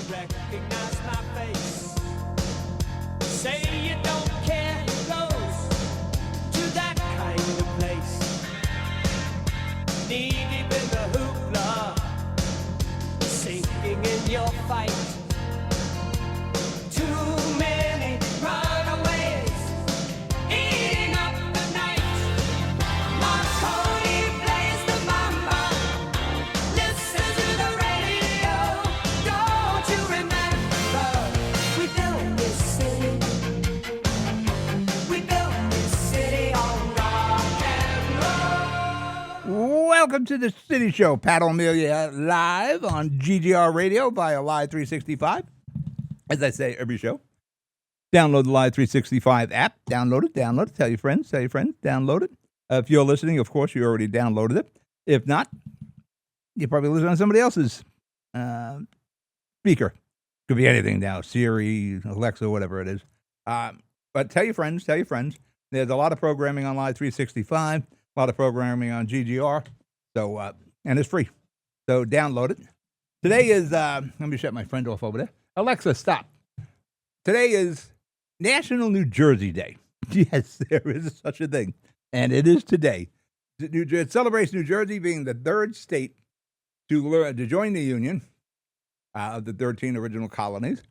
recognize my face. Say you don't care who goes to that kind of place. Knee deep in the hoopla, sinking in your fight. Too many runaways eating up the night. Marconi plays the mamba. Listen to the radio. Don't you remember? We built this city. We built this city on rock and roll. Welcome to the City Show. Pat O'Melia live on GGR Radio via Live 365. As I say every show, download the Live 365 app. Download it. Tell your friends. Download it. If you're listening, of course, you already downloaded it. If not, you probably listen on somebody else's speaker. Could be anything now, Siri, Alexa, whatever it is. But tell your friends. There's a lot of programming on Live 365, a lot of programming on GGR, so and it's free. So download it. Today is, let me shut my friend off over there. Alexa, stop. Today is National New Jersey Day. Yes, there is such a thing. And it is today. It celebrates New Jersey being the third state to join the Union of the 13 original colonies.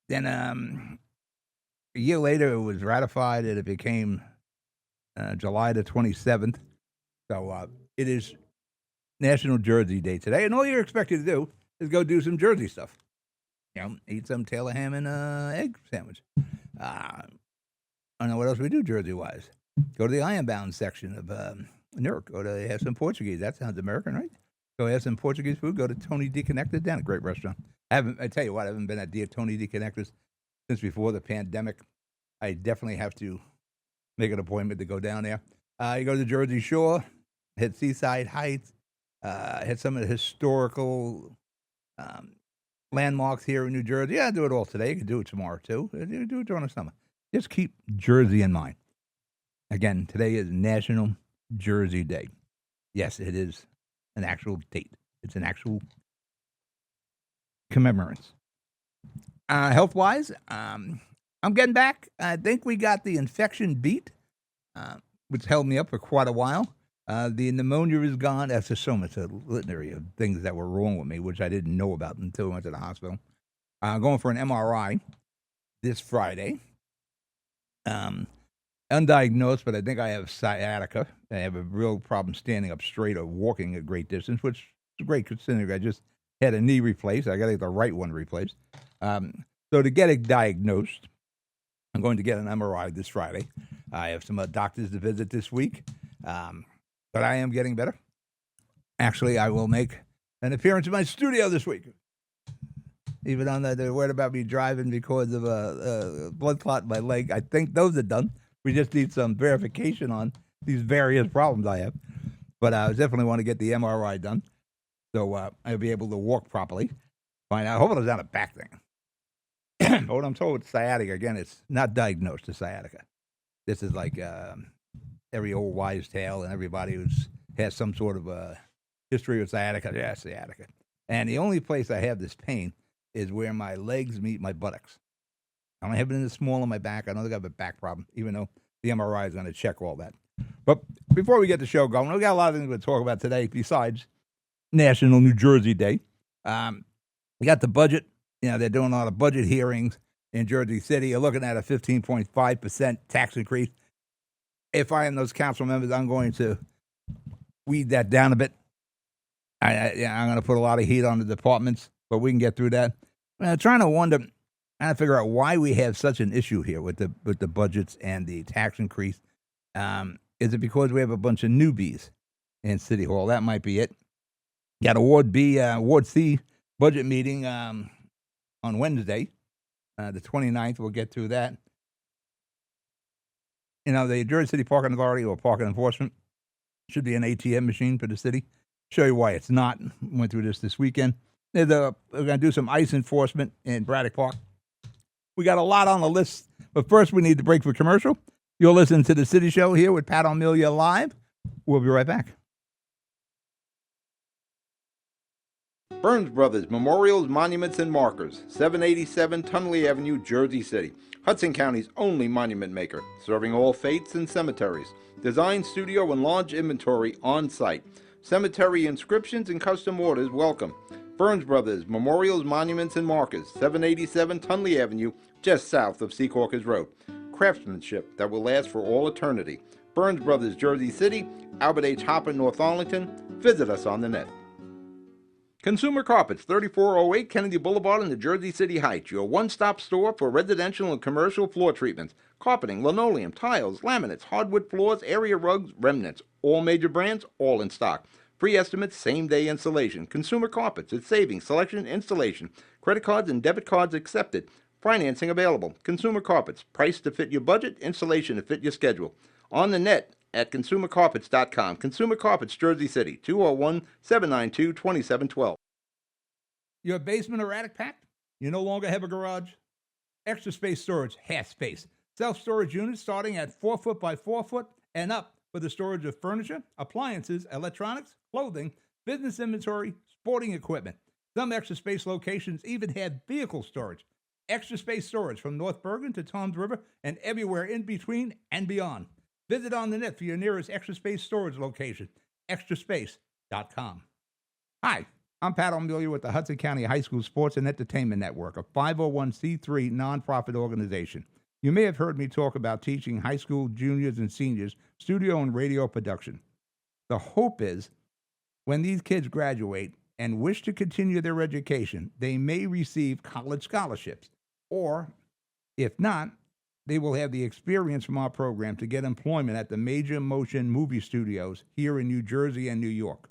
Then a year later, it was ratified and it became July the 27th. So it is National Jersey Day today. And all you're expected to do is go do some Jersey stuff. You know, eat some Taylor ham and egg sandwich. I don't know what else we do Jersey-wise. Go to the Ironbound section of Newark. Go to have some Portuguese. That sounds American, right? Go have some Portuguese food. Go to Tony D. Connectors down, a great restaurant. I tell you what, I haven't been at Tony D. Connectors since before the pandemic. I definitely have to make an appointment to go down there. You go to the Jersey Shore, hit Seaside Heights, hit some of the historical landmarks here in New Jersey. Yeah, do it all today. You can do it tomorrow, too. You do it during the summer. Just keep Jersey in mind. Again, today is National Jersey Day. Yes, it is an actual date. It's an actual commemorance. Health-wise, I'm getting back. I think we got the infection beat, which held me up for quite a while. The pneumonia is gone. That's just so much a litany of things that were wrong with me, which I didn't know about until I went to the hospital. Going for an MRI this Friday. Undiagnosed, but I think I have sciatica. I have a real problem standing up straight or walking a great distance, which is great considering I just had a knee replaced. I got to get the right one replaced. So to get it diagnosed, I'm going to get an MRI this Friday. I have some doctors to visit this week. But I am getting better. Actually, I will make an appearance in my studio this week. Even on the word about me driving because of a blood clot in my leg, I think those are done. We just need some verification on these various problems I have. But I definitely want to get the MRI done so I'll be able to walk properly. Find out. Hopefully it's not a back thing. But what I'm told with sciatica, again, it's not diagnosed as sciatica. This is like every old wives' tale, and everybody who has some sort of a history with sciatica, yeah, sciatica. And the only place I have this pain is where my legs meet my buttocks. I don't have it in the small of my back. I don't think I have a back problem, even though the MRI is going to check all that. But before we get the show going, we got a lot of things to talk about today besides National New Jersey Day. We got the budget. You know, they're doing a lot of budget hearings in Jersey City. You're looking at a 15.5% tax increase. If I am those council members, I'm going to weed that down a bit. I'm going to put a lot of heat on the departments, but we can get through that. I'm trying to figure out why we have such an issue here with the budgets and the tax increase. Is it because we have a bunch of newbies in City Hall? That might be it. Got a Ward C budget meeting on Wednesday, the 29th. We'll get through that. You know, the Jersey City Parking Authority or Parking Enforcement should be an ATM machine for the city. Show you why it's not. Went through this weekend. We're going to do some ice enforcement in Braddock Park. We got a lot on the list, but first we need to break for commercial. You'll listen to The City Show here with Pat O'Melia live. We'll be right back. Burns Brothers Memorials, Monuments, and Markers, 787 Tunley Avenue, Jersey City. Hudson County's only monument maker, serving all faiths and cemeteries. Design, studio, and large inventory on site. Cemetery inscriptions and custom orders welcome. Burns Brothers Memorials, Monuments, and Markers, 787 Tunley Avenue, just south of Secaucus Road. Craftsmanship that will last for all eternity. Burns Brothers, Jersey City, Albert H. Hopper, North Arlington. Visit us on the net. Consumer Carpets, 3408 Kennedy Boulevard in the Jersey City Heights, your one-stop store for residential and commercial floor treatments, carpeting, linoleum, tiles, laminates, hardwood floors, area rugs, remnants, all major brands, all in stock. Free estimates, same-day installation. Consumer Carpets, it's savings, selection, installation. Credit cards and debit cards accepted. Financing available. Consumer Carpets, price to fit your budget, installation to fit your schedule. On the net at consumercarpets.com. Consumer Carpets, Jersey City, 201-792-2712. Your basement or attic packed? You no longer have a garage? Extra Space Storage has space. Self-storage units starting at 4 foot by 4 foot and up for the storage of furniture, appliances, electronics, clothing, business inventory, sporting equipment. Some Extra Space locations even have vehicle storage. Extra Space Storage from North Bergen to Toms River and everywhere in between and beyond. Visit on the net for your nearest Extra Space Storage location, extraspace.com. Hi, I'm Pat O'Melia with the Hudson County High School Sports and Entertainment Network, a 501c3 nonprofit organization. You may have heard me talk about teaching high school juniors and seniors studio and radio production. The hope is when these kids graduate and wish to continue their education, they may receive college scholarships, or if not, they will have the experience from our program to get employment at the major motion movie studios here in New Jersey and New York.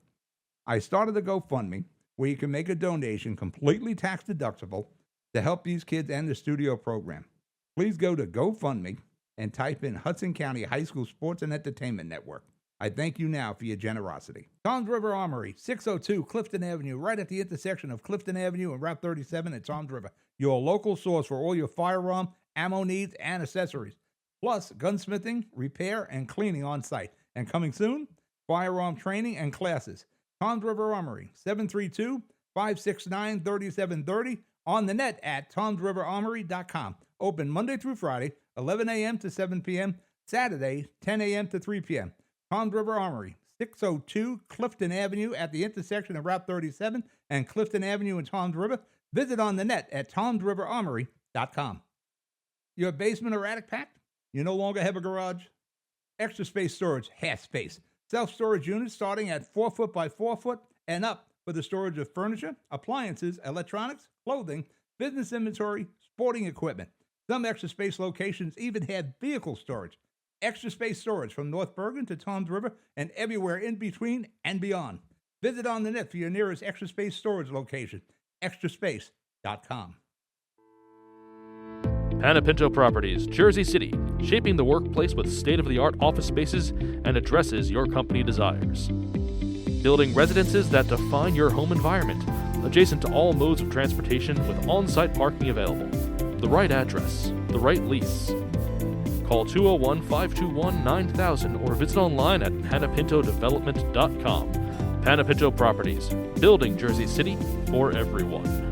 I started the GoFundMe, where you can make a donation completely tax deductible to help these kids and the studio program. Please go to GoFundMe and type in Hudson County High School Sports and Entertainment Network. I thank you now for your generosity. Toms River Armory, 602 Clifton Avenue, right at the intersection of Clifton Avenue and Route 37 at Toms River. Your local source for all your firearm, ammo needs, and accessories. Plus, gunsmithing, repair, and cleaning on site. And coming soon, firearm training and classes. Toms River Armory, 732-569-3730. On the net at tomsriverarmory.com. Open Monday through Friday, 11 a.m. to 7 p.m. Saturday, 10 a.m. to 3 p.m. Toms River Armory, 602 Clifton Avenue at the intersection of Route 37 and Clifton Avenue in Toms River. Visit on the net at tomsriverarmory.com. Your basement or attic packed? You no longer have a garage? Extra Space Storage has space. Self-storage units starting at 4 foot by 4 foot and up for the storage of furniture, appliances, electronics, clothing, business inventory, sporting equipment. Some Extra Space locations even have vehicle storage. Extra Space Storage from North Bergen to Toms River and everywhere in between and beyond. Visit on the net for your nearest Extra Space Storage location, extraspace.com. Panapinto Properties, Jersey City, shaping the workplace with state-of-the-art office spaces and addresses your company desires. Building residences that define your home environment, adjacent to all modes of transportation with on-site parking available. The right address, the right lease. Call 201-521-9000 or visit online at panapintodevelopment.com. Panapinto Properties, building Jersey City for everyone.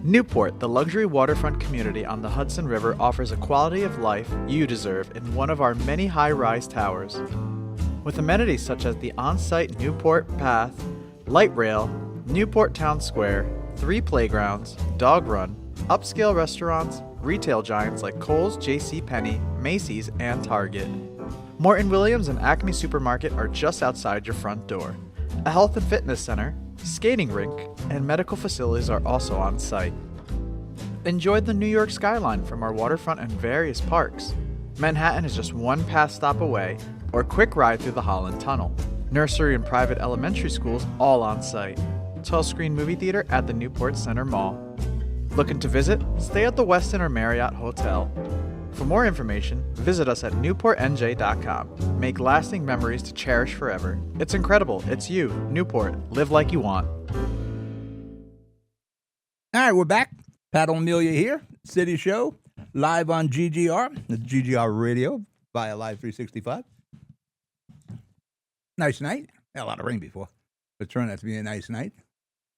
Newport, the luxury waterfront community on the Hudson River, offers a quality of life you deserve in one of our many high-rise towers. With amenities such as the on-site Newport Path, light rail, Newport Town Square, 3 playgrounds, dog run, upscale restaurants, retail giants like Kohl's, JCPenney, Macy's, and Target. Morton Williams and Acme Supermarket are just outside your front door. A health and fitness center, skating rink, and medical facilities are also on site. Enjoy the New York skyline from our waterfront and various parks. Manhattan is just one pass stop away, or quick ride through the Holland Tunnel. Nursery and private elementary schools all on site. 12-screen movie theater at the Newport Center Mall. Looking to visit? Stay at the Westin or Marriott Hotel. For more information, visit us at newportnj.com. Make lasting memories to cherish forever. It's incredible. It's you, Newport. Live like you want. All right, we're back. Pat O'Melia here, City Show, live on GGR. It's GGR Radio via Live 365. Nice night. Had a lot of rain before, but it turned out to be a nice night.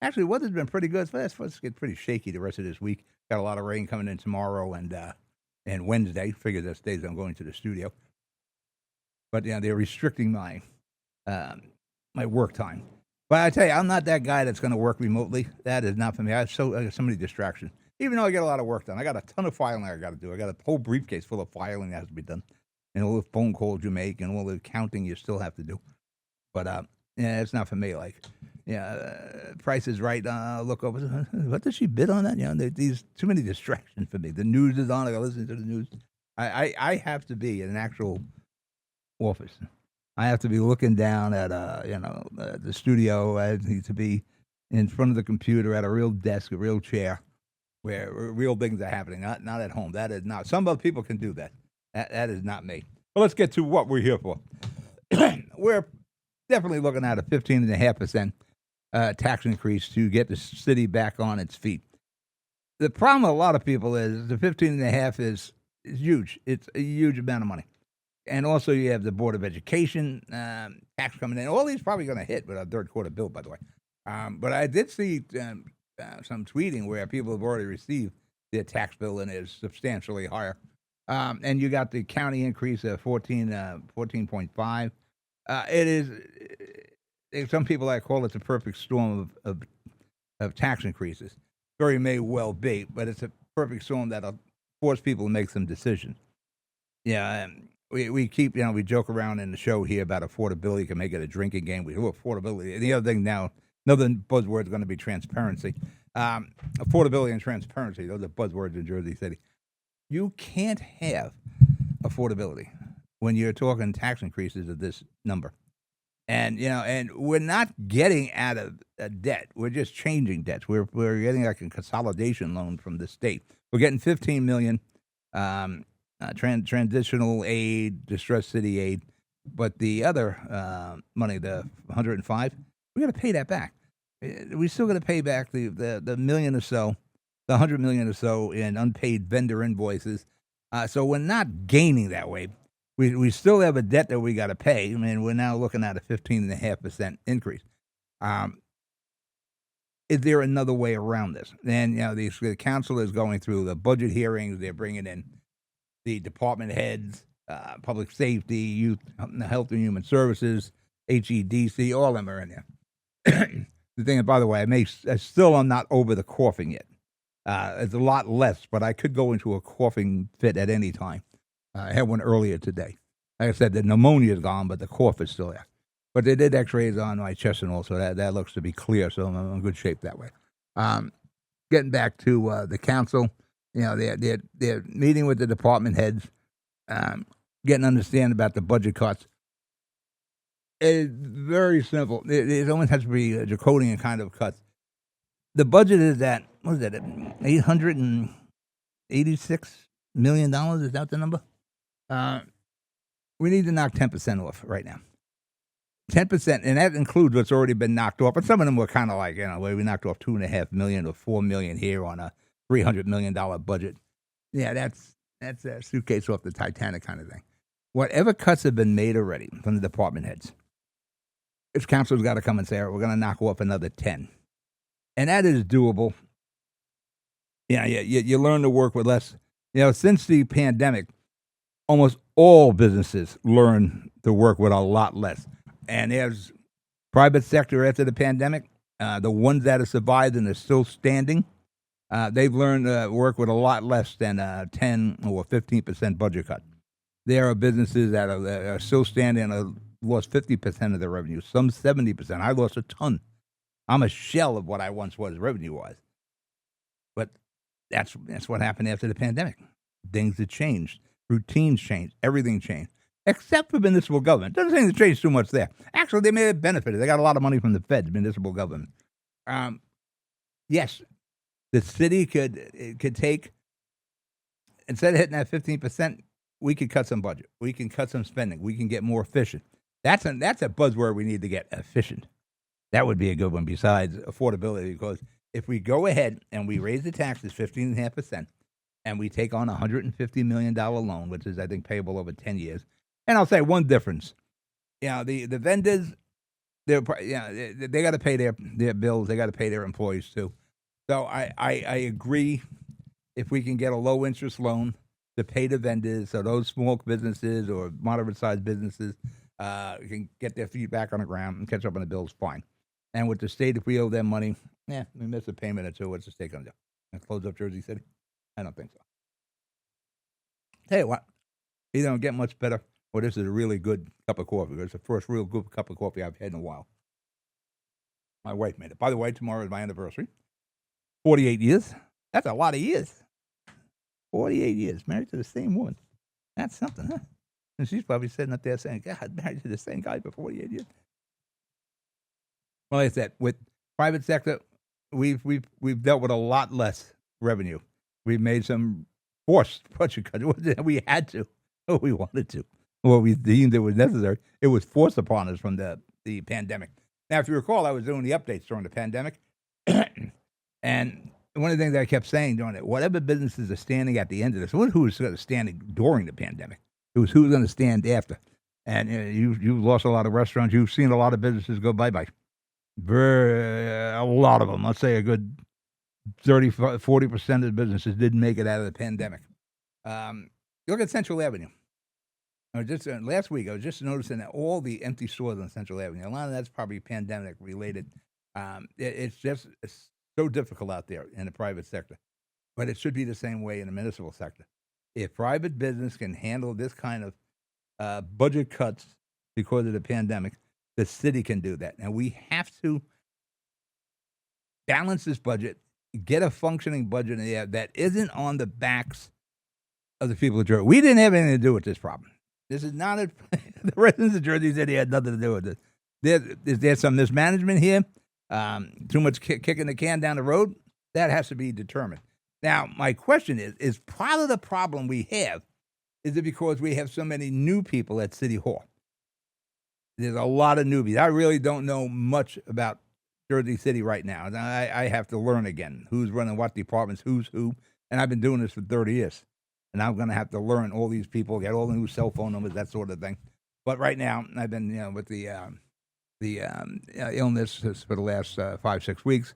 Actually, the weather's been pretty good. It's supposed to get pretty shaky the rest of this week. Got a lot of rain coming in tomorrow and Wednesday. Figure those days I'm going to the studio. But yeah, they're restricting my work time. But I tell you, I'm not that guy that's going to work remotely. That is not for me. I got so many distractions. Even though I get a lot of work done, I got a ton of filing I got to do. I got a whole briefcase full of filing that has to be done, and all the phone calls you make, and all the counting you still have to do. But yeah, it's not for me. Like, yeah, Price is Right. Look over. What does she bid on that? You know, these too many distractions for me. The news is on. I got to listen to the news. I have to be in an actual office. I have to be looking down at the studio. I need to be in front of the computer at a real desk, a real chair, where real things are happening. Not at home. That is not. Some other people can do that. That is not me. Well, let's get to what we're here for. We're definitely looking at a 15.5% tax increase to get the city back on its feet. The problem with a lot of people is the 15.5 is huge. It's a huge amount of money. And also you have the Board of Education tax coming in. All these probably going to hit with our third quarter bill, by the way. But I did see some tweeting where people have already received their tax bill and is substantially higher. And you got the county increase of 14.5. It is, some people I call it the perfect storm of tax increases. Very may well be, but it's a perfect storm that'll force people to make some decisions. Yeah, we keep, we joke around in the show here about affordability. You can make it a drinking game. We do affordability. And the other thing now, another buzzword is going to be transparency. Affordability and transparency, those are buzzwords in Jersey City. You can't have affordability when you're talking tax increases of this number. And, and we're not getting out of debt. We're just changing debts. We're getting like a consolidation loan from the state. We're getting $15 million. Transitional aid, distressed city aid, but the other money, the 105, we got to pay that back. We still got to pay back the million or so, the 100 million or so in unpaid vendor invoices. So we're not gaining that way. We still have a debt that we got to pay. I mean, we're now looking at a 15.5% increase. Is there another way around this? And the council is going through the budget hearings. They're bringing in the department heads, public safety, youth, health and human services, HEDC, all of them are in there. The thing, by the way, I still am not over the coughing yet. It's a lot less, but I could go into a coughing fit at any time. I had one earlier today. Like I said, the pneumonia is gone, but the cough is still there. But they did x-rays on my chest and all, so that looks to be clear, so I'm in good shape that way. Getting back to the council, they're meeting with the department heads, getting to understand about the budget cuts. It's very simple. It almost has to be a draconian kind of cuts. The budget is at, what is that, $886 million? Is that the number? We need to knock 10% off right now. 10%, and that includes what's already been knocked off. But some of them were kind of like, where we knocked off $2.5 million or $4 million here on a $300 million budget. Yeah, that's a suitcase off the Titanic kind of thing. Whatever cuts have been made already from the department heads, this council's got to come and say, all right, we're going to knock off another 10. And that is doable. Yeah, you learn to work with less. Since the pandemic, almost all businesses learn to work with a lot less. And there's private sector after the pandemic, the ones that have survived and are still standing, they've learned to work with a lot less than a 10 or 15% budget cut. There are businesses that are still standing and have lost 50% of their revenue, some 70%. I lost a ton. I'm a shell of what I once was revenue-wise. But that's what happened after the pandemic. Things have changed. Routines changed. Everything changed. Except for municipal government. Doesn't seem to change too much there. Actually, they may have benefited. They got a lot of money from the feds, municipal government. Yes, the city could take, instead of hitting that 15%, we could cut some budget. We can cut some spending. We can get more efficient. That's a buzzword we need to get, efficient. That would be a good one besides affordability, because if we go ahead and we raise the taxes 15.5% and we take on a $150 million loan, which is, I think, payable over 10 years, and I'll say one difference. The vendors, they got to pay their bills. They got to pay their employees too. So I agree. If we can get a low interest loan to pay the vendors, so those small businesses or moderate sized businesses can get their feet back on the ground and catch up on the bills, fine. And with the state, if we owe them money, we miss a payment or two. What's the state going to do? And close up Jersey City? I don't think so. Tell you what, either don't get much better, or this is a really good cup of coffee. It's the first real good cup of coffee I've had in a while. My wife made it. By the way, tomorrow is my anniversary. 48 years. That's a lot of years. 48 years, married to the same woman. That's something, huh? And she's probably sitting up there saying, God, married to the same guy for 48 years. Well, like I said, with private sector, we've dealt with a lot less revenue. We've made some forced budget cuts. We had to, or we wanted to, or we deemed it was necessary. It was forced upon us from the pandemic. Now, if you recall, I was doing the updates during the pandemic, and one of the things that I kept saying during it, whatever businesses are standing at the end of this, who was standing during the pandemic, it was who's going to stand after. And you've lost a lot of restaurants. You've seen a lot of businesses go bye-bye. A lot of them. Let's say a good 30, 40% of the businesses didn't make it out of the pandemic. Look at Central Avenue. Last week, I was just noticing that all the empty stores on Central Avenue, a lot of that's probably pandemic related. It's so difficult out there in the private sector, but it should be the same way in the municipal sector. If private business can handle this kind of budget cuts because of the pandemic, the city can do that. And we have to balance this budget, get a functioning budget in there that isn't on the backs of the people of Jersey. We didn't have anything to do with this problem. This is not the residents of Jersey City had nothing to do with this. There's some mismanagement here. Too much kicking the can down the road, that has to be determined. Now, my question is part of the problem we have, is it because we have so many new people at City Hall? There's a lot of newbies. I really don't know much about Jersey City right now. I have to learn again who's running what departments, who's who, and I've been doing this for 30 years. And I'm going to have to learn all these people, get all the new cell phone numbers, that sort of thing. But right now, I've been, with the illness for the last 5-6 weeks.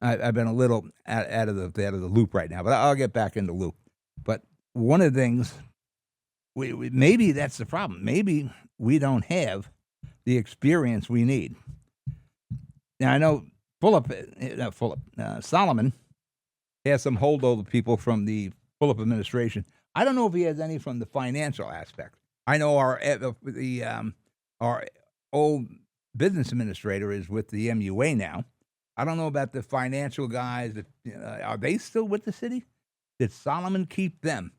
I've been a little out of the loop right now, but I'll get back in the loop. But one of the things, we maybe that's the problem. Maybe we don't have the experience we need. Now I know Solomon has some holdover people from the Fulop administration. I don't know if he has any from the financial aspect. I know our old business administrator is with the MUA now. I don't know about the financial guys. Are they still with the city? Did Solomon keep them?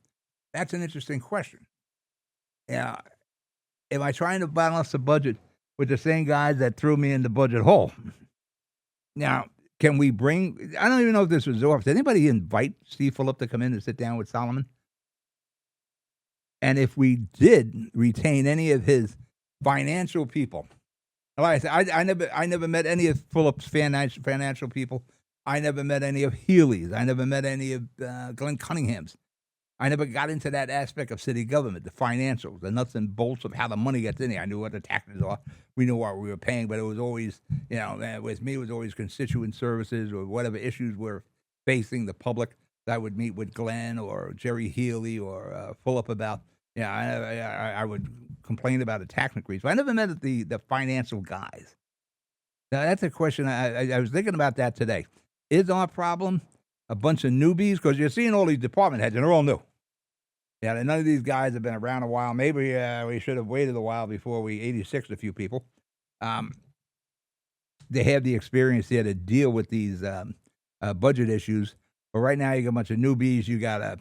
That's an interesting question. Yeah, am I trying to balance the budget with the same guys that threw me in the budget hole? Now, can we bring? I don't even know if this was off. Did anybody invite Steve Fulop to come in and sit down with Solomon? And if we did retain any of his financial people. Like I said, I never met any of Fulop's financial people. I never met any of Healy's. I never met any of Glenn Cunningham's. I never got into that aspect of city government, the financials, the nuts and bolts of how the money gets in there. I knew what the taxes are. We knew what we were paying, but it was always, with me, it was always constituent services or whatever issues were facing the public that I would meet with Glenn or Jerry Healy or Fulop about. I would complain about a tax increase. But I never met the financial guys. Now, that's a question. I was thinking about that today. Is our problem a bunch of newbies? Because you're seeing all these department heads, and they're all new. Yeah, none of these guys have been around a while. Maybe we should have waited a while before we 86'd a few people. They have the experience there to deal with these budget issues. But right now, you got a bunch of newbies. You got a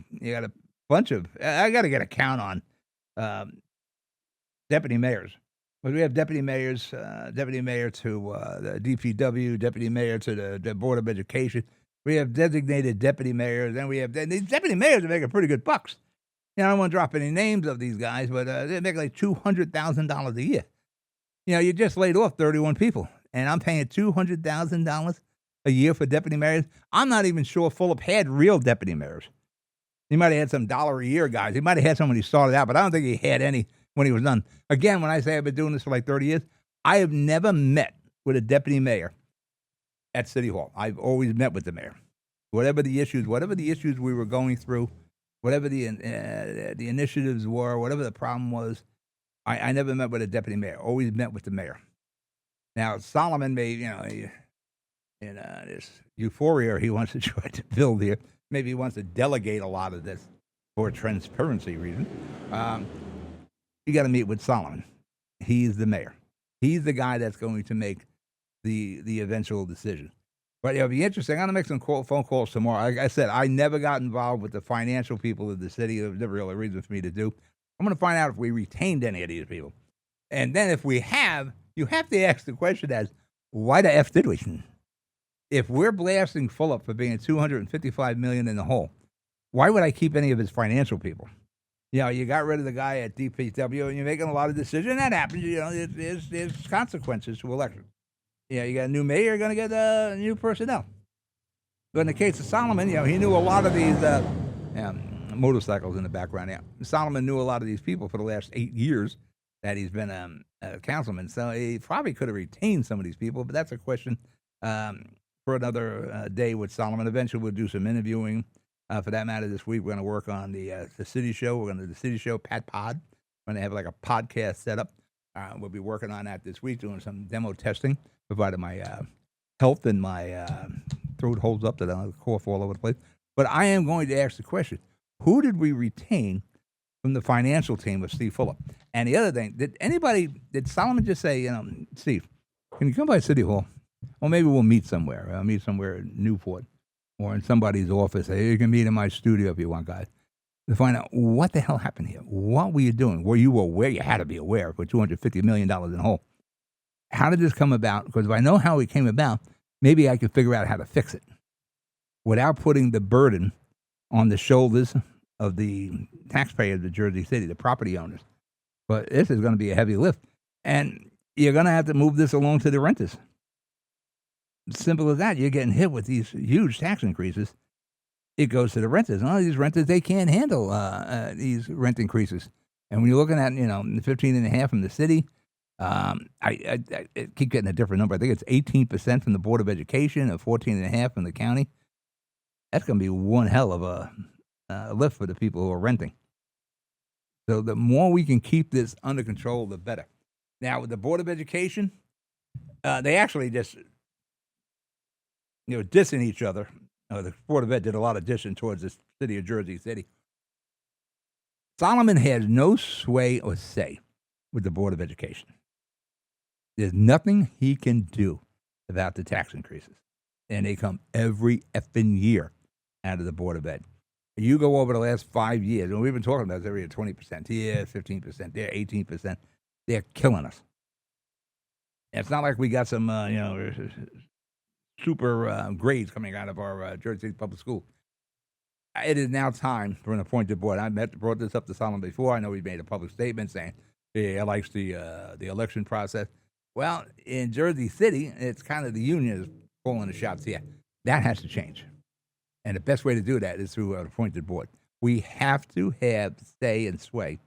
bunch of. I got to get a count on deputy mayors. But we have deputy mayor to the DPW, deputy mayor to the Board of Education. We have designated deputy mayors, and these deputy mayors are making pretty good bucks. I don't want to drop any names of these guys, but they make like $200,000 a year. You just laid off 31 people, and I'm paying $200,000 a year for deputy mayors. I'm not even sure Fulop had real deputy mayors. He might have had some $1 a year guys. He might have had some when he started out, but I don't think he had any when he was done. Again, when I say I've been doing this for like 30 years, I have never met with a deputy mayor at City Hall. I've always met with the mayor. Whatever the issues we were going through, whatever the initiatives were, whatever the problem was, I never met with a deputy mayor. Always met with the mayor. Now, Solomon may, in this euphoria he wants to try to build here, maybe he wants to delegate a lot of this for a transparency reason. You got to meet with Solomon. He's the mayor. He's the guy that's going to make the eventual decision. But it'll be interesting. I'm going to make some phone calls tomorrow. Like I said, I never got involved with the financial people of the city. There was never really a reason for me to do. I'm going to find out if we retained any of these people. And then if we have, you have to ask the question as, why the F did we? If we're blasting Fulop for being $255 million in the hole, why would I keep any of his financial people? You got rid of the guy at DPW, and you're making a lot of decisions. That happens. There's consequences to elections. You got a new mayor, you're going to get new personnel. But in the case of Solomon, he knew a lot of these motorcycles in the background. Yeah, Solomon knew a lot of these people for the last 8 years that he's been a councilman. So he probably could have retained some of these people, but that's a question for another day with Solomon. Eventually, we'll do some interviewing. For that matter, this week, we're going to work on the City Show. We're going to do the City Show, Pat Pod. We're going to have like a podcast set up. We'll be working on that this week, doing some demo testing, provided my health and my throat holds up, that I don't cough all over the place. But I am going to ask the question, who did we retain from the financial team of Steve Fulop? And the other thing, did Solomon just say, Steve, can you come by City Hall? Or maybe we'll meet somewhere. I'll meet somewhere in Newport or in somebody's office. Hey, you can meet in my studio if you want, guys. To find out what the hell happened here. What were you doing? Were you aware? You had to be aware for $250 million in the hole. How did this come about? Because if I know how it came about, maybe I can figure out how to fix it without putting the burden on the shoulders of the taxpayers of Jersey City, the property owners. But this is going to be a heavy lift. And you're going to have to move this along to the renters. Simple as that. You're getting hit with these huge tax increases. It goes to the renters. And all these renters, they can't handle these rent increases. And when you're looking at, 15.5 from the city, I keep getting a different number. I think it's 18% from the Board of Education and 14.5 from the county. That's going to be one hell of a lift for the people who are renting. So the more we can keep this under control, the better. Now, with the Board of Education, they actually just, dissing each other. The Board of Ed did a lot of dissing towards the city of Jersey City. Solomon has no sway or say with the Board of Education. There's nothing he can do about the tax increases. And they come every effing year out of the Board of Ed. You go over the last 5 years, and we've been talking about this every year, 20% here, 15% there, 18%. They're killing us. And it's not like we got some, super grades coming out of our Jersey City Public School. It is now time for an appointed board. I brought this up to Solomon before. I know he made a public statement saying he likes the election process. Well, in Jersey City, it's kind of the union is calling the shots here. That has to change. And the best way to do that is through an appointed board. We have to have say and sway,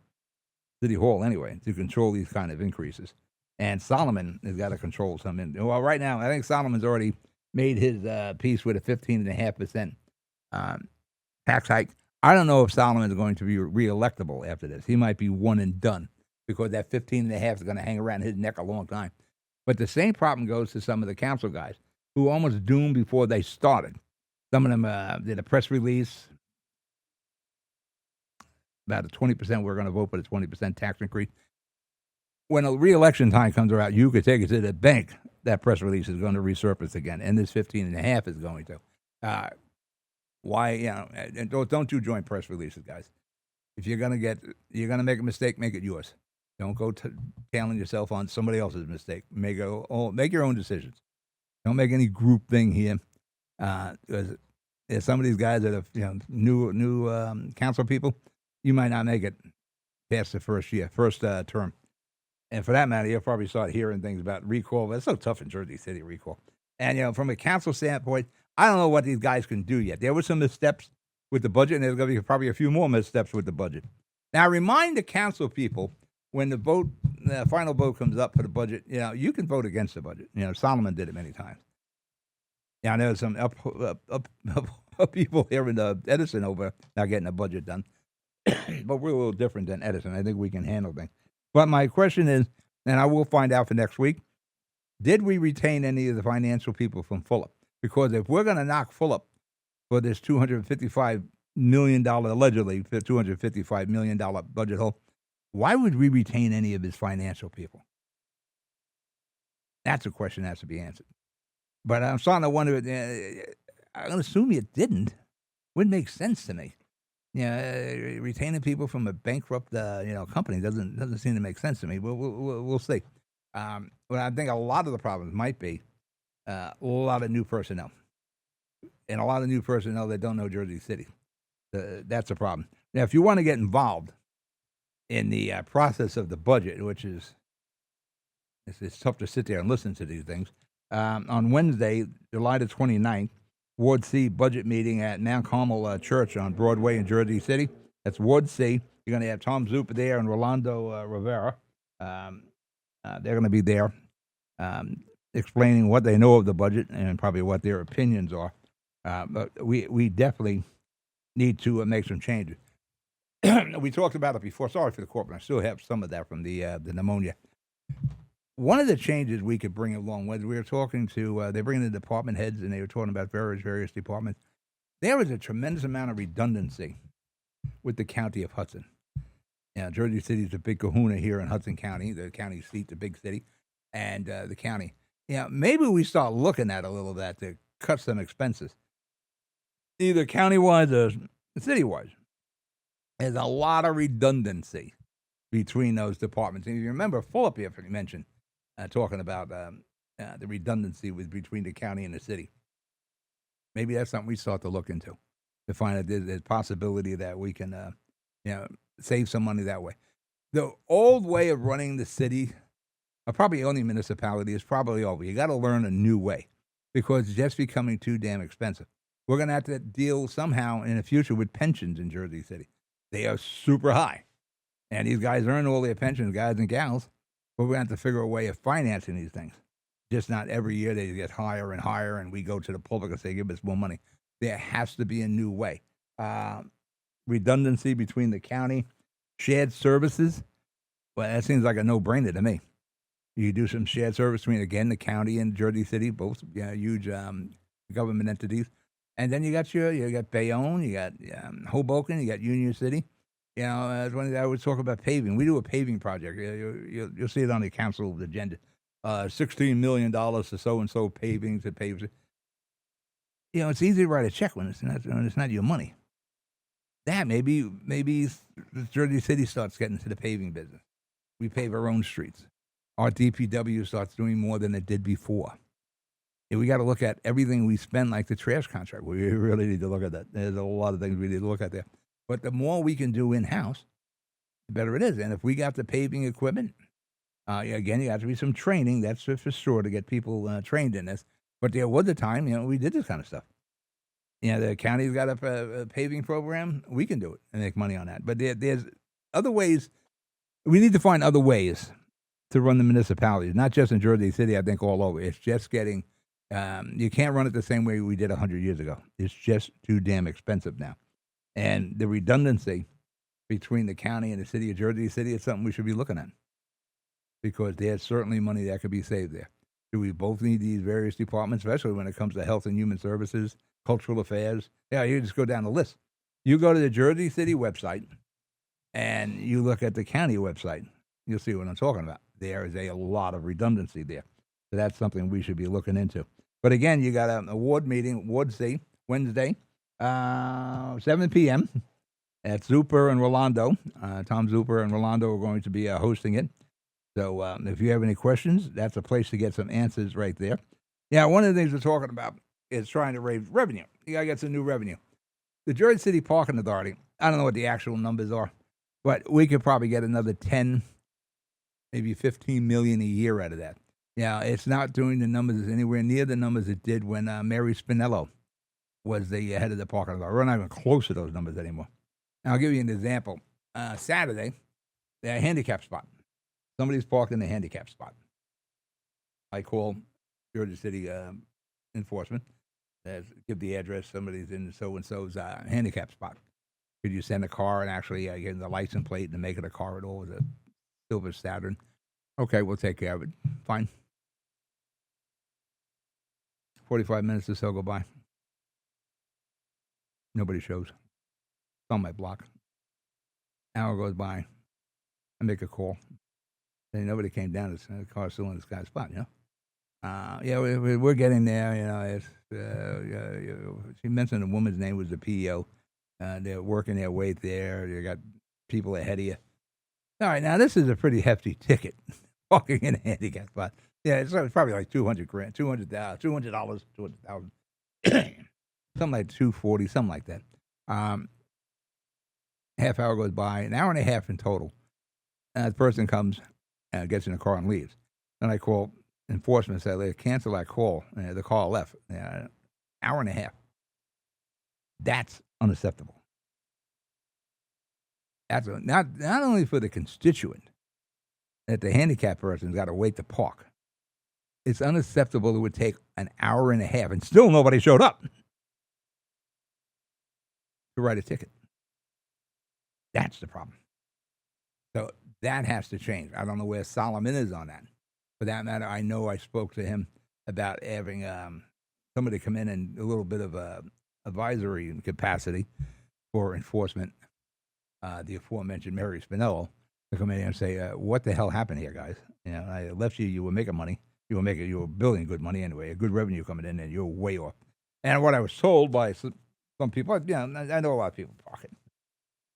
City Hall anyway, to control these kind of increases. And Solomon has got to control some. Well, right now, I think Solomon's already made his peace with a 15.5% tax hike. I don't know if Solomon is going to be re-electable after this. He might be one and done because that 15.5 is going to hang around his neck a long time. But the same problem goes to some of the council guys who almost doomed before they started. Some of them did a press release about a 20%. We're going to vote for the 20% tax increase. When a re-election time comes around, you could take it to the bank. That press release is going to resurface again, and this 15.5 is going to. Why? And don't do joint press releases, guys. If you're going to make a mistake, make it yours. Don't go tailing yourself on somebody else's mistake. Make your own decisions. Don't make any group thing here. Because some of these guys that are new council people, you might not make it past the first term. And for that matter, you'll probably start hearing things about recall. But it's so tough in Jersey City, recall. And, from a council standpoint, I don't know what these guys can do yet. There were some missteps with the budget, and there's going to be probably a few more missteps with the budget. Now, remind the council people when the final vote comes up for the budget, you can vote against the budget. Solomon did it many times. Yeah, I know some up people here in Edison over not getting a budget done, but we're a little different than Edison. I think we can handle things. But my question is, and I will find out for next week, did we retain any of the financial people from Fulop? Because if we're going to knock Fulop for this $255 million, allegedly $255 million budget hole, why would we retain any of his financial people? That's a question that has to be answered. But I'm starting to wonder, I'm going to assume it didn't. Wouldn't make sense to me. Retaining people from a bankrupt, company doesn't seem to make sense to me. We'll see. But I think a lot of the problems might be a lot of new personnel. And a lot of new personnel that don't know Jersey City. That's a problem. Now, if you want to get involved in the process of the budget, which is it's tough to sit there and listen to these things, on Wednesday, July the 29th, Ward C budget meeting at Mount Carmel Church on Broadway in Jersey City. That's Ward C. You're going to have Tom Zupa there and Rolando Rivera. They're going to be there explaining what they know of the budget and probably what their opinions are. But we definitely need to make some changes. We talked about it before. Sorry for the corporate. I still have some of that from the pneumonia. One of the changes we could bring along was we were talking to, they bring in the department heads, and they were talking about various departments. There is a tremendous amount of redundancy with the county of Hudson. Jersey City is a big kahuna here in Hudson County, the county seat, the big city, and the county. Maybe we start looking at a little of that to cut some expenses, either county-wise or city-wise. There's a lot of redundancy between those departments. And if you remember, Fulop here mentioned talking about the redundancy between the county and the city. Maybe that's something we start to look into to find out there's a possibility that we can, save some money that way. The old way of running the city, or probably only municipality, is probably over. You got to learn a new way because it's just becoming too damn expensive. We're going to have to deal somehow in the future with pensions in Jersey City. They are super high. And these guys earn all their pensions, guys and gals. But we're going to have to figure a way of financing these things. Just not every year they get higher and higher, and we go to the public and say, give us more money. There has to be a new way. Redundancy between the county, shared services. Well, that seems like a no-brainer to me. You do some shared service between, again, the county and Jersey City, both huge government entities. And then you got Bayonne, you got Hoboken, you got Union City. As one of the, I always talk about paving. We do a paving project. You'll see it on the council's agenda. $16 million to so-and-so paving to pave. It's easy to write a check when it's not your money. That maybe Jersey City starts getting into the paving business. We pave our own streets. Our DPW starts doing more than it did before. And we got to look at everything we spend, like the trash contract. We really need to look at that. There's a lot of things we need to look at there. But the more we can do in-house, the better it is. And if we got the paving equipment, again, you have to be some training. That's for sure to get people trained in this. But there was a time, we did this kind of stuff. The county's got a paving program. We can do it and make money on that. But there's other ways. We need to find other ways to run the municipalities, not just in Jersey City, I think all over. It's just getting, you can't run it the same way we did 100 years ago. It's just too damn expensive now. And the redundancy between the county and the city of Jersey City is something we should be looking at because there's certainly money that could be saved there. Do we both need these various departments, especially when it comes to health and human services, cultural affairs? You just go down the list. You go to the Jersey City website and you look at the county website. You'll see what I'm talking about. There is a lot of redundancy there. So that's something we should be looking into. But again, you got an award meeting, Ward C, Wednesday. 7 p.m. at Zuper and Rolando. Tom Zuper and Rolando are going to be hosting it. So if you have any questions, that's a place to get some answers right there. One of the things we're talking about is trying to raise revenue. You got to get some new revenue. The Jersey City Parking Authority, I don't know what the actual numbers are, but we could probably get another 10, maybe 15 million a year out of that. It's not doing the numbers anywhere near the numbers it did when Mary Spinello was the head of the parking authority. We're not even close to those numbers anymore. Now, I'll give you an example. Saturday, the handicap spot. Somebody's parked in the handicap spot. I call Jersey City enforcement, give the address. Somebody's in so and so's handicap spot. Could you send a car and actually get the license plate and make it a car at all? It was a silver Saturn. Okay, we'll take care of it. Fine. 45 minutes or so go by. Nobody shows. It's on my block. Hour goes by. I make a call. And nobody came down. The car's still in this guy's spot, you know? Yeah, we're getting there. You know, she mentioned the woman's name was the PEO. They're working their way there. You got people ahead of you. All right, now this is a pretty hefty ticket. Walking in a handicap spot. Yeah, it's probably like $200,000, $200,000, something like $240, something like that. Half hour goes by, an hour and a half in total. The person comes, gets in the car and leaves. Then I call enforcement and say, they cancel that call. The call left. Hour and a half. That's unacceptable. That's not only for the constituent that the handicapped person's got to wait to park. It's unacceptable it would take an hour and a half and still nobody showed up to write a ticket. That's the problem. So that has to change. I don't know where Solomon is on that. For that matter, I know I spoke to him about having somebody come in and a little bit of advisory capacity for enforcement. The aforementioned Mary Spinello to come in here and say, what the hell happened here, guys? You know, I left you were making money. You were building good money anyway, a good revenue coming in, and you're way off. And what I was told by some people, I know a lot of people pocket.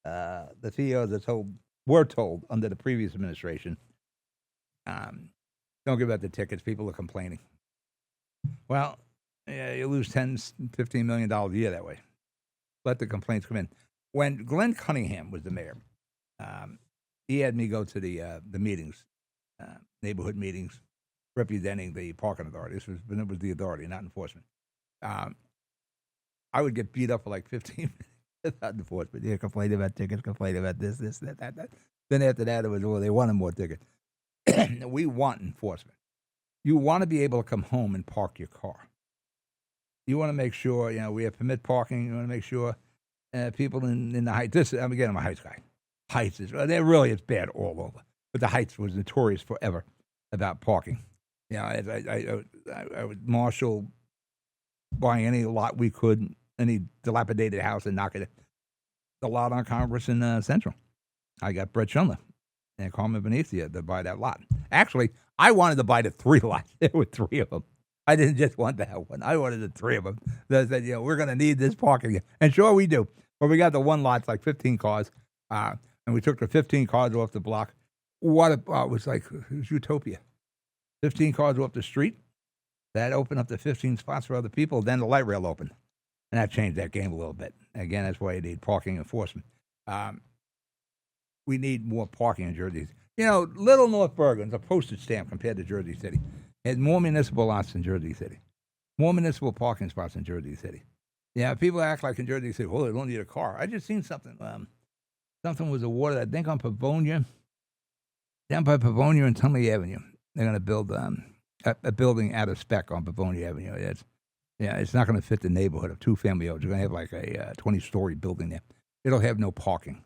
The CEOs were told under the previous administration, don't give out the tickets. People are complaining. Well, yeah, you lose $10, $15 million a year that way. Let the complaints come in. When Glenn Cunningham was the mayor, he had me go to the meetings, neighborhood meetings, representing the parking authority. It was the authority, not enforcement. I would get beat up for like 15 minutes without enforcement. Yeah, complain about tickets, complain about this, that. Then after that, it was, well, they wanted more tickets. We want enforcement. You want to be able to come home and park your car. You want to make sure, we have permit parking. You want to make sure people in the Heights, I'm a Heights guy. Heights it's bad all over. But the Heights was notorious forever about parking. I would marshal buying any lot we could, any dilapidated house and knock it. The lot on Congress in Central. I got Brett Schindler and Carmen Benicia to buy that lot. Actually, I wanted to buy the 3 lots. There were 3 of them. I didn't just want to have one. I wanted the 3 of them. They said, we're going to need this parking. And sure we do. But we got the one lot, it's like 15 cars. And we took the 15 cars off the block. It was utopia. 15 cars off the street. That opened up the 15 spots for other people. Then the light rail opened. And that changed that game a little bit. Again, that's why you need parking enforcement. We need more parking in Jersey. Little North Bergen's a postage stamp compared to Jersey City. It has more municipal lots in Jersey City. More municipal parking spots in Jersey City. Yeah, people act like in Jersey City, they don't need a car. I just seen something. Something was awarded, I think, on Pavonia. Down by Pavonia and Tunley Avenue. They're going to build a building out of spec on Pavonia Avenue. It's not going to fit the neighborhood of 2-family homes. You're going to have like a 20-story building there. It'll have no parking.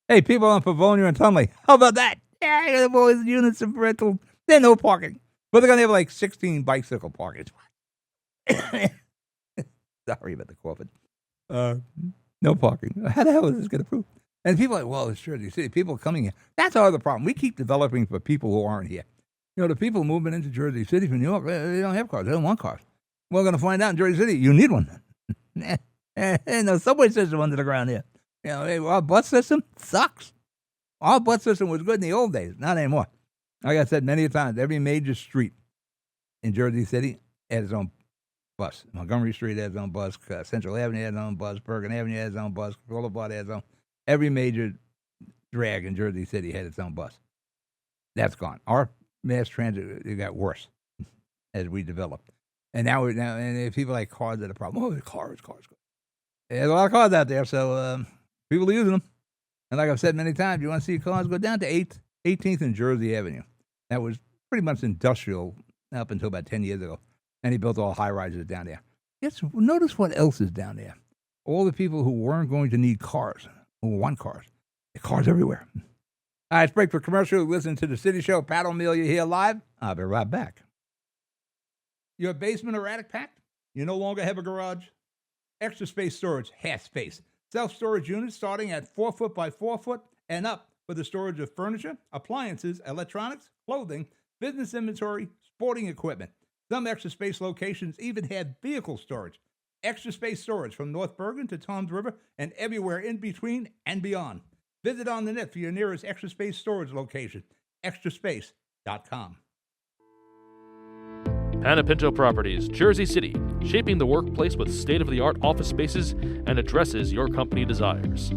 Hey, people on Pavonia and Tunley, how about that? Yeah, the boys, units of rental, there's no parking. But they're going to have like 16 bicycle parking spots. Sorry about the COVID. No parking. How the hell is this going to prove? And people are like, well, it's Jersey City. People coming here. That's our other problem. We keep developing for people who aren't here. The people moving into Jersey City from New York, they don't have cars. They don't want cars. We're going to find out in Jersey City, you need one. No subway system under the ground here. Our bus system sucks. Our bus system was good in the old days, not anymore. Like I said many times, every major street in Jersey City has its own bus. Montgomery Street has its own bus. Central Avenue has its own bus. Bergen Avenue has its own bus. Boulevard has its own. Every major drag in Jersey City had its own bus. That's gone. Our mass transit it got worse as we developed. And now and people like cars are the problem. Oh, cars. There's a lot of cars out there, so people are using them. And like I've said many times, you want to see cars go down to 8 18th and Jersey Avenue. That was pretty much industrial up until about 10 years ago. And he built all high rises down there. Yes, notice what else is down there. All the people who weren't going to need cars, who want cars. There are cars everywhere. All right, it's break for commercial. Listen to the City Show. Pat O'Meara here live. I'll be right back. Your basement or attic packed? You no longer have a garage? Extra Space Storage has space. Self-storage units starting at 4 foot by 4 foot and up for the storage of furniture, appliances, electronics, clothing, business inventory, sporting equipment. Some Extra Space locations even have vehicle storage. Extra Space Storage from North Bergen to Toms River and everywhere in between and beyond. Visit on the net for your nearest Extra Space Storage location, extraspace.com. Panapinto Properties, Jersey City, shaping the workplace with state-of-the-art office spaces and addresses your company desires.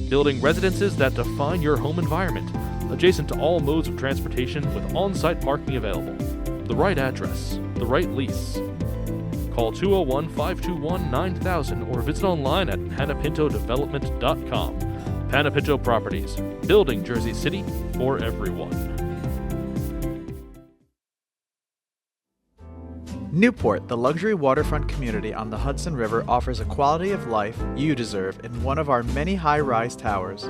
Building residences that define your home environment, adjacent to all modes of transportation with on-site parking available. The right address, the right lease. Call 201-521-9000 or visit online at panapintodevelopment.com. Panapinto Properties, building Jersey City for everyone. Newport, the luxury waterfront community on the Hudson River, offers a quality of life you deserve in one of our many high-rise towers.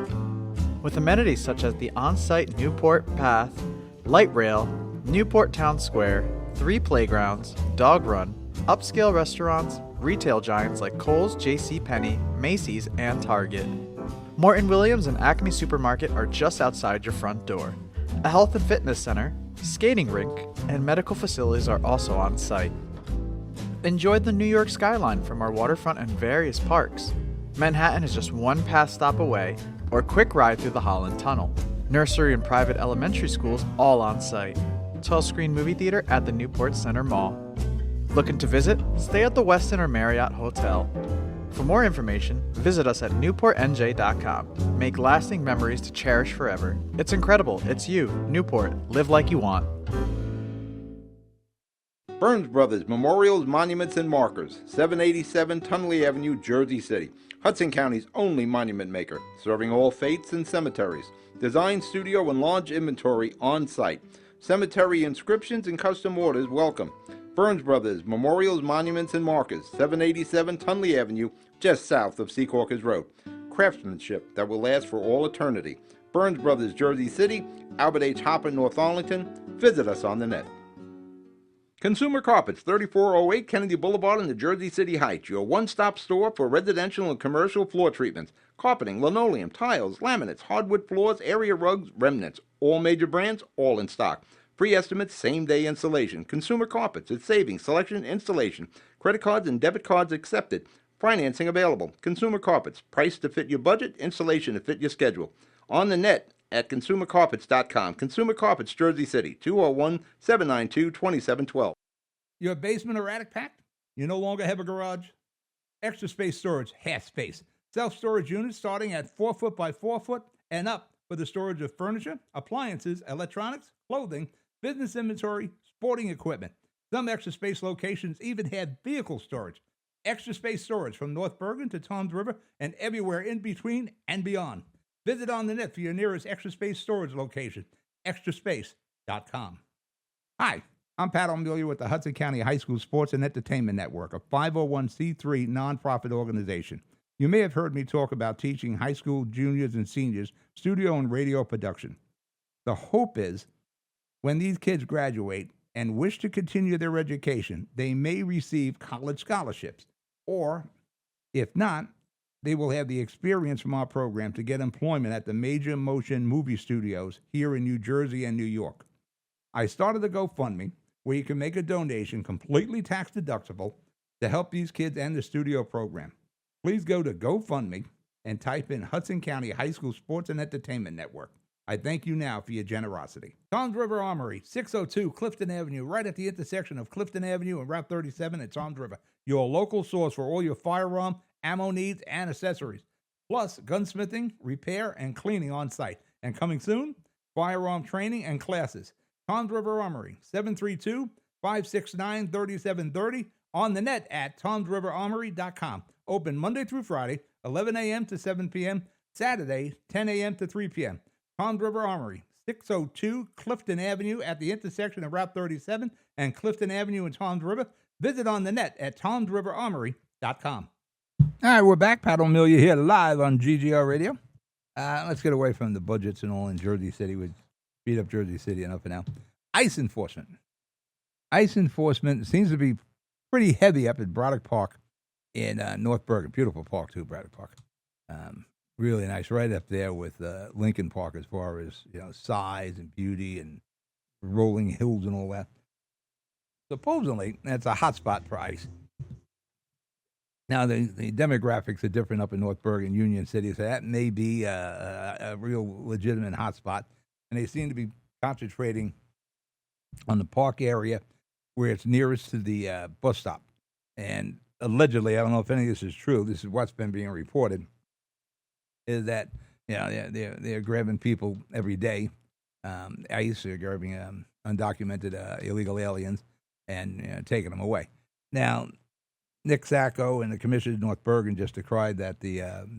With amenities such as the on-site Newport Path, light rail, Newport Town Square, 3 playgrounds, dog run, upscale restaurants, retail giants like Kohl's, JCPenney, Macy's, and Target. Morton Williams and Acme Supermarket are just outside your front door. A health and fitness center, skating rink, and medical facilities are also on site. Enjoy the New York skyline from our waterfront and various parks. Manhattan is just one path stop away, or a quick ride through the Holland Tunnel. Nursery and private elementary schools all on site. 12-screen movie theater at the Newport Center Mall. Looking to visit? Stay at the Westin or Marriott Hotel. For more information, visit us at newportnj.com. Make lasting memories to cherish forever. It's incredible. It's you, Newport. Live like you want. Burns Brothers Memorials, Monuments, and Markers, 787 Tunley Avenue, Jersey City. Hudson County's only monument maker, serving all faiths and cemeteries. Design, studio, and large inventory on site. Cemetery inscriptions and custom orders welcome. Burns Brothers Memorials, Monuments, and Markers, 787 Tunley Avenue, just south of Secaucus Road. Craftsmanship that will last for all eternity. Burns Brothers, Jersey City, Albert H. Hopper, North Arlington. Visit us on the net. Consumer Carpets, 3408 Kennedy Boulevard in the Jersey City Heights, your one-stop store for residential and commercial floor treatments, carpeting, linoleum, tiles, laminates, hardwood floors, area rugs, remnants, all major brands, all in stock. Free estimates, same-day installation. Consumer Carpets, it's savings, selection, installation. Credit cards and debit cards accepted. Financing available. Consumer Carpets, price to fit your budget, installation to fit your schedule. On the net at consumercarpets.com. Consumer Carpets, Jersey City, 201-792-2712. Your basement or attic packed? You no longer have a garage? Extra Space Storage has space. Self-storage units starting at 4 foot by 4 foot and up for the storage of furniture, appliances, electronics, clothing, business inventory, sporting equipment. Some Extra Space locations even have vehicle storage. Extra Space Storage from North Bergen to Toms River and everywhere in between and beyond. Visit on the net for your nearest Extra Space Storage location, extraspace.com. Hi, I'm Pat O'Meara with the Hudson County High School Sports and Entertainment Network, a 501c3 nonprofit organization. You may have heard me talk about teaching high school juniors and seniors studio and radio production. The hope is when these kids graduate and wish to continue their education, they may receive college scholarships, or if not, they will have the experience from our program to get employment at the major motion movie studios here in New Jersey and New York. I started the GoFundMe, where you can make a donation completely tax deductible to help these kids and the studio program. Please go to GoFundMe and type in Hudson County High School Sports and Entertainment Network. I thank you now for your generosity. Toms River Armory, 602 Clifton Avenue, right at the intersection of Clifton Avenue and Route 37 at Toms River. Your local source for all your firearm, ammo needs, and accessories. Plus, gunsmithing, repair, and cleaning on site. And coming soon, firearm training and classes. Toms River Armory, 732-569-3730. On the net at tomsriverarmory.com. Open Monday through Friday, 11 a.m. to 7 p.m. Saturday, 10 a.m. to 3 p.m. Toms River Armory, 602 Clifton Avenue at the intersection of Route 37 and Clifton Avenue in Toms River. Visit on the net at tomsriverarmory.com. All right, we're back. Pat O'Melia here live on GGR Radio. Let's get away from the budgets and all in Jersey City. We beat up Jersey City enough for now. ICE enforcement. ICE enforcement seems to be pretty heavy up at Braddock Park in North Bergen. Beautiful park, too, Braddock Park. Really nice, right up there with Lincoln Park as far as size and beauty and rolling hills and all that. Supposedly, that's a hot spot for ICE. Now, the demographics are different up in North Bergen, Union City, so that may be a real legitimate hot spot. And they seem to be concentrating on the park area where it's nearest to the bus stop. And allegedly, I don't know if any of this is true, this is what's been being reported, is that they're grabbing people every day. ICE are grabbing undocumented illegal aliens and taking them away. Now, Nick Sacco and the Commissioner of North Bergen just decried that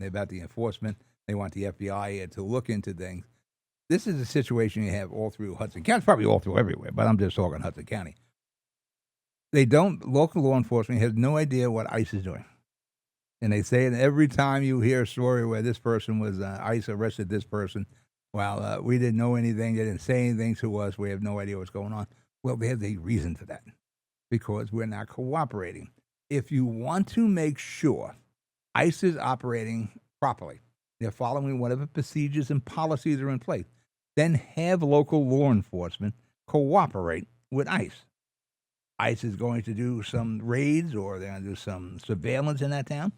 about the enforcement. They want the FBI to look into things. This is a situation you have all through Hudson County. It's probably all through everywhere, but I'm just talking Hudson County. Local law enforcement has no idea what ICE is doing. And they say that every time you hear a story where this person was, ICE arrested this person, well, we didn't know anything, they didn't say anything to us, we have no idea what's going on. Well, there's a reason for that, because we're not cooperating. If you want to make sure ICE is operating properly, they're following whatever procedures and policies are in place, then have local law enforcement cooperate with ICE. ICE is going to do some raids or they're going to do some surveillance in that town.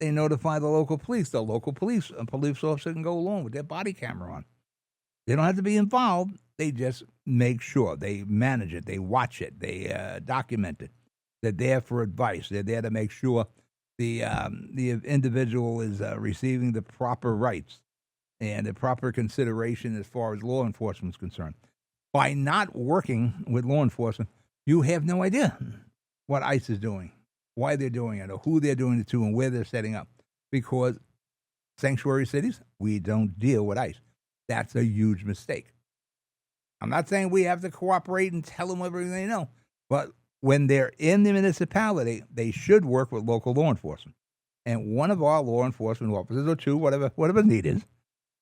They notify the local police. The local police, a police officer can go along with their body camera on. They don't have to be involved. They just make sure. They manage it. They watch it. They document it. They're there for advice. They're there to make sure the individual is receiving the proper rights and the proper consideration as far as law enforcement is concerned. By not working with law enforcement, you have no idea what ICE is doing, why they're doing it, or who they're doing it to, and where they're setting up. Because sanctuary cities, we don't deal with ICE. That's a huge mistake. I'm not saying we have to cooperate and tell them everything they know, but when they're in the municipality, they should work with local law enforcement. And one of our law enforcement officers, or two, whatever the need is,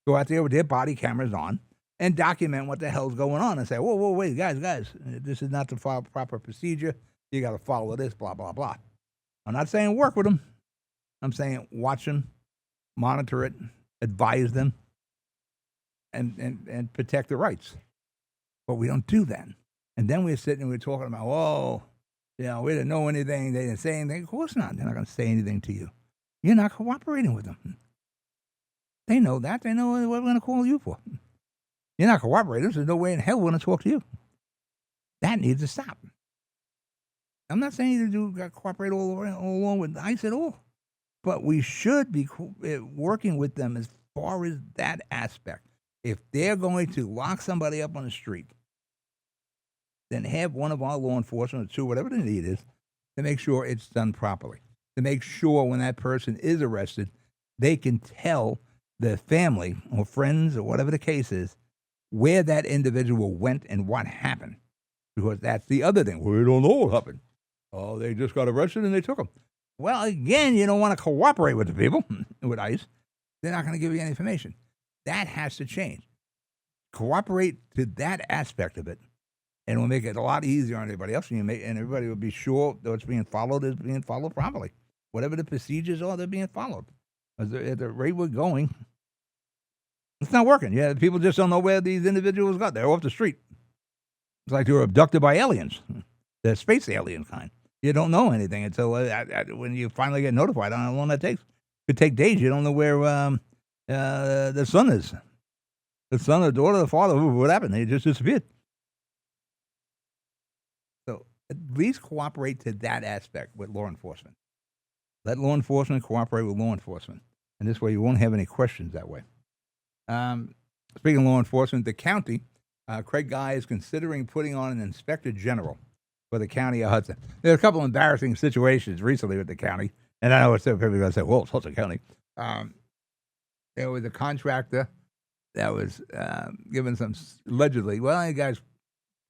go out there with their body cameras on and document what the hell's going on and say, whoa, wait, guys, this is not the proper procedure. You got to follow this, blah, blah, blah. I'm not saying work with them. I'm saying watch them, monitor it, advise them, and protect the rights. But we don't do that. And then we're sitting and we're talking about, we didn't know anything. They didn't say anything. Of course not. They're not going to say anything to you. You're not cooperating with them. They know that. They know what we're going to call you for. You're not cooperating. There's no way in hell we're going to talk to you. That needs to stop. I'm not saying you to cooperate all along with ICE at all. But we should be working with them as far as that aspect. If they're going to lock somebody up on the street, then have one of our law enforcement or two, whatever the need is, to make sure it's done properly. To make sure when that person is arrested, they can tell the family or friends or whatever the case is where that individual went and what happened. Because that's the other thing. We don't know what happened. Oh, they just got arrested and they took them. Well, again, you don't want to cooperate with the people, with ICE. They're not going to give you any information. That has to change. Cooperate to that aspect of it, and it will make it a lot easier on everybody else, and everybody will be sure that what's being followed is being followed properly. Whatever the procedures are, they're being followed. At the rate we're going, it's not working. Yeah, people just don't know where these individuals got. They're off the street. It's like they were abducted by aliens, the space alien kind. You don't know anything until when you finally get notified on how long that takes. It could take days. You don't know where the son is. The son, the daughter, the father, what happened? They just disappeared. So at least cooperate to that aspect with law enforcement. Let law enforcement cooperate with law enforcement. And this way you won't have any questions that way. Speaking of law enforcement, the county, Craig Guy is considering putting on an inspector general for the county of Hudson. There's a couple of embarrassing situations recently with the county. And I know it's people are going to say, well, it's Hudson County. There was a contractor that was given some allegedly. Well, the guys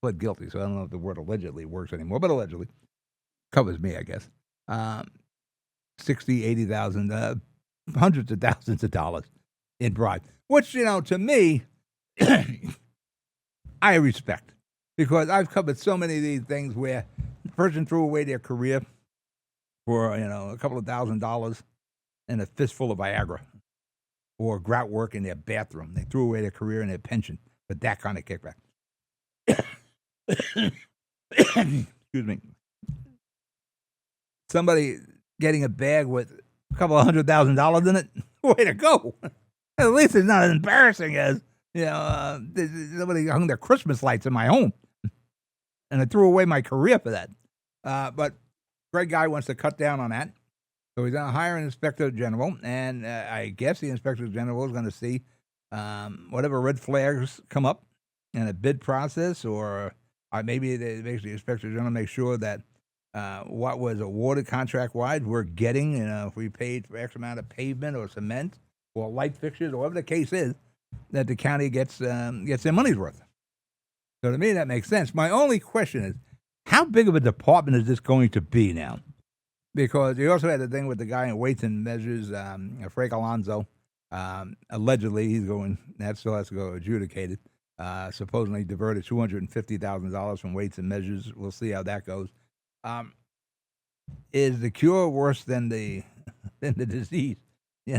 pled guilty, so I don't know if the word allegedly works anymore, but allegedly covers me, I guess. 60, 80,000, hundreds of thousands of dollars in bribe, which, to me, I respect, because I've covered so many of these things where the person threw away their career for, a couple of $1,000s and a fistful of Viagra or grout work in their bathroom. They threw away their career and their pension for that kind of kickback. Excuse me. Somebody getting a bag with a couple of $100,000 in it, way to go. At least it's not as embarrassing as, somebody hung their Christmas lights in my home. And I threw away my career for that. But Greg Guy wants to cut down on that. So he's going to hire an inspector general. And I guess the inspector general is going to see whatever red flags come up in a bid process, or maybe the inspector general make sure that what was awarded contract-wide we're getting, if we paid for X amount of pavement or cement or light fixtures or whatever the case is, that the county gets their money's worth. So to me, that makes sense. My only question is, how big of a department is this going to be now? Because you also had the thing with the guy in weights and measures, Frank Alonso. Allegedly, that still has to go adjudicated. Supposedly diverted $250,000 from weights and measures. We'll see how that goes. Is the cure worse than the disease? We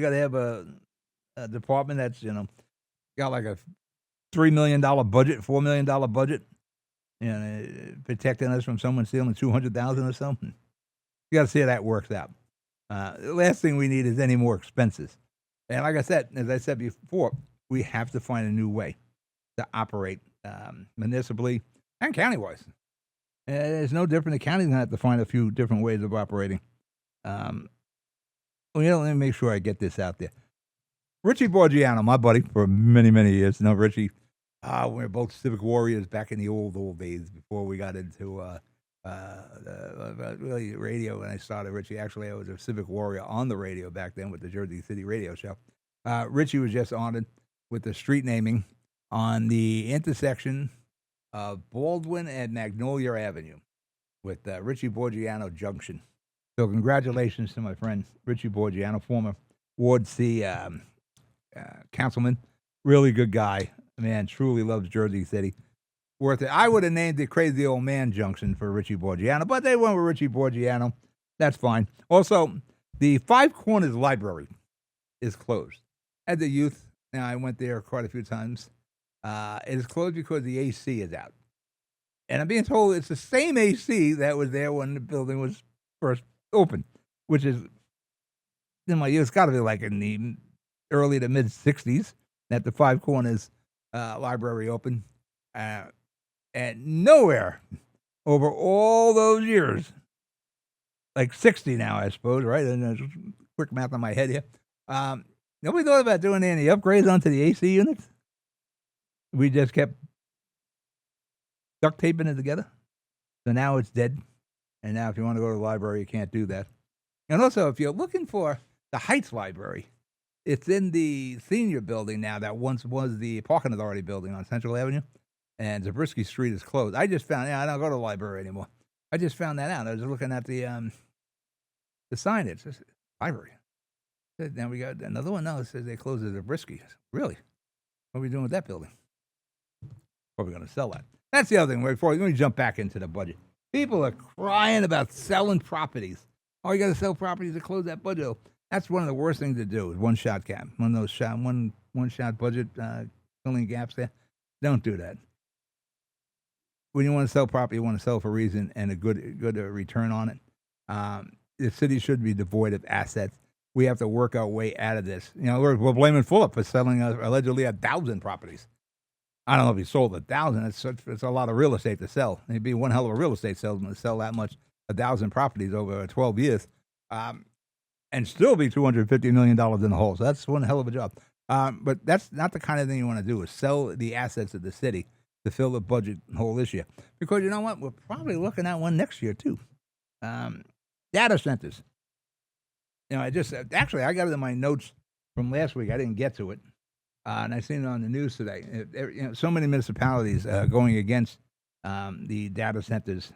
got to have a department that's got like a $3 million budget, $4 million budget, protecting us from someone stealing $200,000 or something. You got to see how that works out. The last thing we need is any more expenses. And like I said, as I said before, we have to find a new way to operate municipally and county-wise. It's no different. The county's going to have to find a few different ways of operating. Let me make sure I get this out there. Richie Borgiano, my buddy for many, many years. Richie, we were both civic warriors back in the old days before we got into really radio. When I started Richie, actually, I was a civic warrior on the radio back then with the Jersey City radio show. Richie was just honored with the street naming on the intersection of Baldwin and Magnolia Avenue with Richie Borgiano Junction. So congratulations to my friend Richie Borgiano, former Ward C councilman. Really good guy. Man, truly loves Jersey City. Worth it. I would have named it Crazy Old Man Junction for Richie Borgiano, but they went with Richie Borgiano. That's fine. Also, the Five Corners Library is closed. As a youth, now I went there quite a few times. It is closed because the AC is out. And I'm being told it's the same AC that was there when the building was first open, which is, in my youth, it's got to be like in the early to mid 60s that the Five Corners Library opened. And nowhere over all those years, like 60 now, I suppose, right? And quick math on my head here. Nobody thought about doing any upgrades onto the AC units. We just kept duct taping it together. So now it's dead. And now if you want to go to the library, you can't do that. And also, if you're looking for the Heights Library, it's in the senior building now that once was the Parking Authority building on Central Avenue. And Zabriskie Street is closed. I just found, I don't go to the library anymore. I just found that out. I was looking at the signage. It says, library. Then we got another one now that says they closed the Zabriskie. Really? What are we doing with that building? Probably going to sell that. That's the other thing. Let me jump back into the budget. People are crying about selling properties. Oh, you got to sell properties to close that budget. That's one of the worst things to do is one shot cap. One of those one shot budget filling gaps there. Don't do that. When you want to sell property, you want to sell for a reason and a good return on it. The city should be devoid of assets. We have to work our way out of this. We're blaming Fulop for selling allegedly 1,000 properties. I don't know if he sold 1,000. It's a lot of real estate to sell. It'd be one hell of a real estate salesman to sell that much, 1,000 properties over 12 years, and still be $250 million in the hole. So that's one hell of a job. But that's not the kind of thing you want to do, is sell the assets of the city to fill the budget hole this year. Because you know what? We're probably looking at one next year, too. Data centers. I got it in my notes from last week. I didn't get to it, and I seen it on the news today. So many municipalities going against the data centers.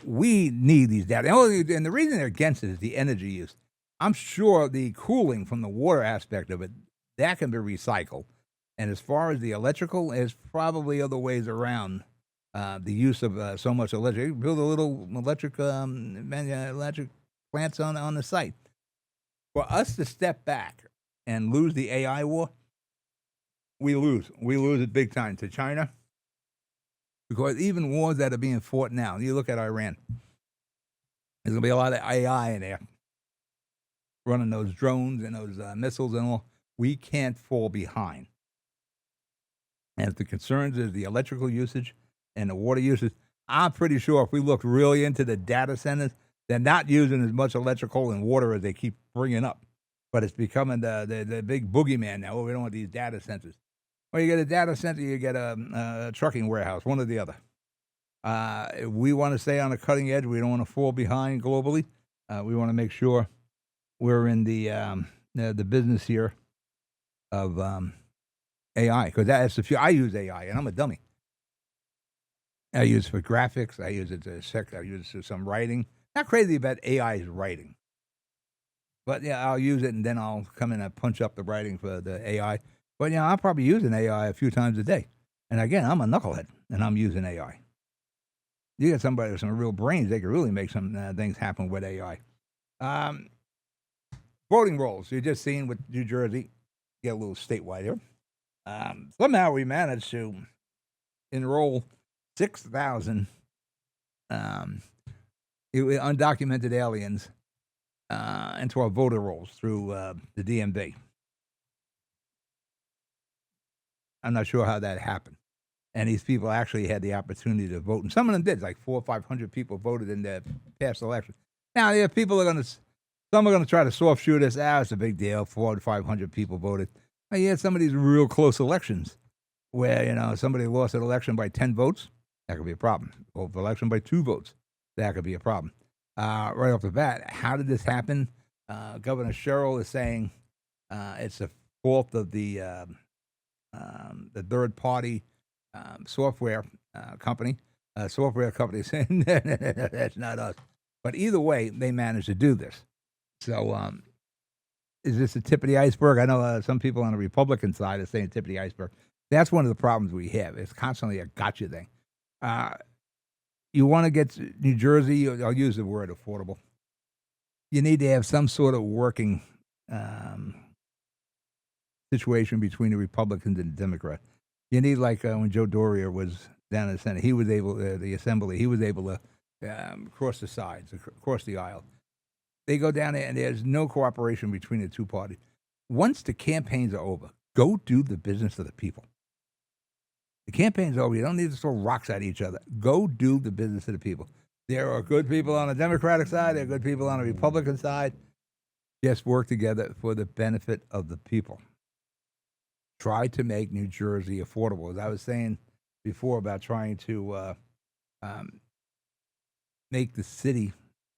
We need these data, and the reason they're against it is the energy use. I'm sure the cooling from the water aspect of it that can be recycled, and as far as the electrical, there's probably other ways around the use of so much electric. Build a little electric plants on the site. For us to step back and lose the AI war, we lose. We lose it big time to China. Because even wars that are being fought now, you look at Iran, there's going to be a lot of AI in there running those drones and those missiles and all. We can't fall behind. And if the concerns is the electrical usage and the water usage, I'm pretty sure if we look really into the data centers, they're not using as much electrical and water as they keep bringing up. But it's becoming the big boogeyman now. Oh, we don't want these data centers. Well, you get a data center, you get a trucking warehouse, one or the other. We want to stay on the cutting edge. We don't want to fall behind globally. We want to make sure we're in the business here of AI, because that's the future. I use AI, and I'm a dummy. I use it for graphics. I use it I use it for some writing. Not crazy about AI's writing, but yeah, I'll use it, and then I'll come in and punch up the writing for the AI. But I'll probably use an AI a few times a day. And again, I'm a knucklehead, and I'm using AI. You get somebody with some real brains, they could really make some things happen with AI. Voting rolls, you're just seeing with New Jersey, get a little statewide here. Somehow we managed to enroll 6,000 undocumented aliens into our voter rolls through the DMV. I'm not sure how that happened. And these people actually had the opportunity to vote. And some of them did. Like 400 or 500 people voted in the past election. Now, people are going to, some are going to try to soft shoot us. It's a big deal. 400 or 500 people voted. But you had some of these real close elections where, somebody lost an election by 10 votes. That could be a problem. Or an election by 2 votes. That could be a problem. Right off the bat, how did this happen? Governor Sherrill is saying it's the fault of the third-party software company. Software company saying that's not us. But either way, they managed to do this. So is this the tip of the iceberg? I know some people on the Republican side are saying tip of the iceberg. That's one of the problems we have. It's constantly a gotcha thing. You want to get New Jersey, I'll use the word affordable. You need to have some sort of working situation between the Republicans and the Democrats. You need, like when Joe Doria was down in the Senate, he was able, the Assembly, he was able to cross the sides, across the aisle. They go down there and there's no cooperation between the two parties. Once the campaigns are over, go do the business of the people. The campaign's over. You don't need to throw rocks at each other. Go do the business of the people. There are good people on the Democratic side. There are good people on the Republican side. Just work together for the benefit of the people. Try to make New Jersey affordable. As I was saying before about trying to make the city